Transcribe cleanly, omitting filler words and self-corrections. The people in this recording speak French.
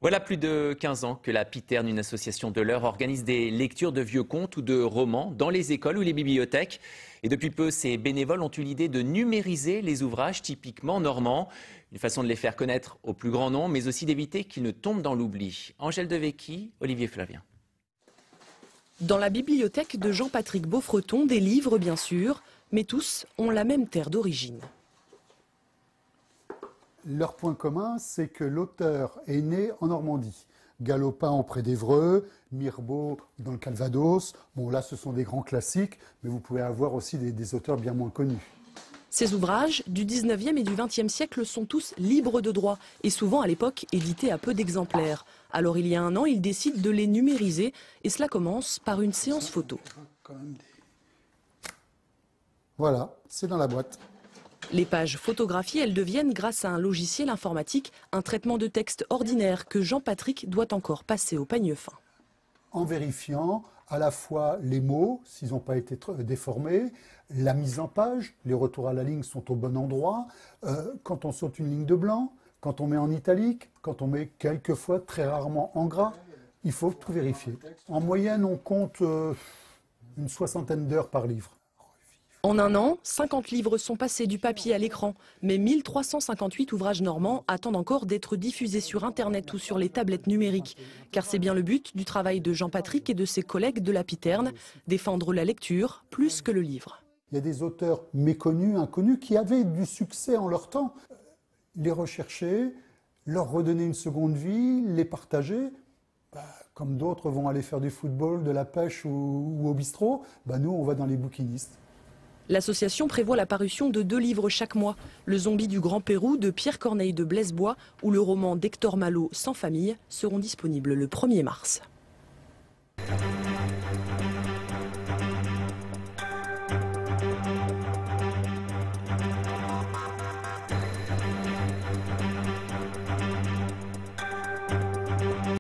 Voilà plus de 15 ans que la Piterne, une association de l'Eure, organise des lectures de vieux contes ou de romans dans les écoles ou les bibliothèques. Et depuis peu, ces bénévoles ont eu l'idée de numériser les ouvrages typiquement normands. Une façon de les faire connaître au plus grand nombre, mais aussi d'éviter qu'ils ne tombent dans l'oubli. Angèle Devecchi, Olivier Flavien. Dans la bibliothèque de Jean-Patrick Beaufreton, des livres bien sûr, mais tous ont la même terre d'origine. Leur point commun, c'est que l'auteur est né en Normandie. Galopin auprès d'Évreux, Mirbeau dans le Calvados. Bon, là, ce sont des grands classiques, mais vous pouvez avoir aussi des auteurs bien moins connus. Ces ouvrages du 19e et du 20e siècle sont tous libres de droit et souvent à l'époque édités à peu d'exemplaires. Alors il y a un an, ils décident de les numériser et cela commence par une séance photo. Voilà, c'est dans la boîte. Les pages photographiées, elles deviennent, grâce à un logiciel informatique, un traitement de texte ordinaire que Jean-Patrick doit encore passer au peigne fin. En vérifiant à la fois les mots, s'ils n'ont pas été déformés, la mise en page, les retours à la ligne sont au bon endroit, quand on saute une ligne de blanc, quand on met en italique, quand on met quelquefois, très rarement en gras, il faut tout vérifier. En moyenne, on compte une 60aine d'heures par livre. En un an, 50 livres sont passés du papier à l'écran, mais 1358 ouvrages normands attendent encore d'être diffusés sur Internet ou sur les tablettes numériques. Car c'est bien le but du travail de Jean-Patrick et de ses collègues de la Piterne, défendre la lecture plus que le livre. Il y a des auteurs méconnus, inconnus, qui avaient du succès en leur temps. Les rechercher, leur redonner une seconde vie, les partager. Comme d'autres vont aller faire du football, de la pêche ou au bistrot, nous on va dans les bouquinistes. L'association prévoit la parution de 2 livres chaque mois. Le zombie du Grand Pérou de Pierre Corneille de Blaisebois ou le roman d'Hector Malot Sans famille seront disponibles le 1er mars.